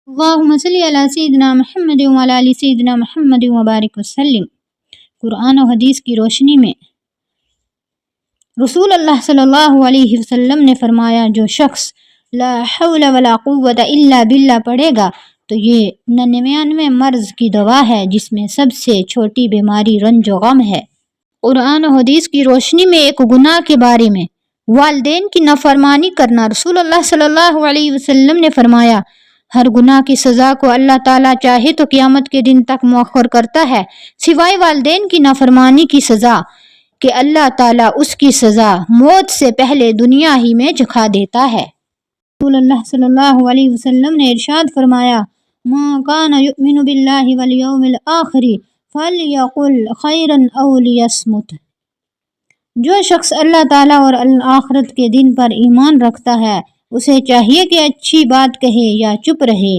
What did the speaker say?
اللہم صلی علی سیدنا محمد وعلی آل سیدنا محمد وبارک وسلم۔ قرآن و حدیث کی روشنی میں رسول اللہ صلی اللہ علیہ وسلم نے فرمایا، جو شخص لا حول ولا قوت الا باللہ پڑھے گا تو یہ 99 مرض کی دوا ہے، جس میں سب سے چھوٹی بیماری رنج و غم ہے۔ قرآن و حدیث کی روشنی میں ایک گناہ کے بارے میں والدین کی نافرمانی کرنا۔ رسول اللہ صلی اللہ علیہ وسلم نے فرمایا، ہر گناہ کی سزا کو اللہ تعالیٰ چاہے تو قیامت کے دن تک مؤخر کرتا ہے، سوائے والدین کی نافرمانی کی سزا کہ اللہ تعالیٰ اس کی سزا موت سے پہلے دنیا ہی میں چکھا دیتا ہے۔ رسول اللہ صلی اللہ علیہ وسلم نے ارشاد فرمایا، مَن كَانَ يُؤْمِنُ بِاللَّهِ وَالْيَوْمِ الْآخِرِ فَلْيَقُلْ خَيْرًا أَوْ لِيَصْمُتْ۔ جو شخص اللہ تعالیٰ اور آخرت کے دن پر ایمان رکھتا ہے، اسے چاہیے کہ اچھی بات کہے یا چپ رہے۔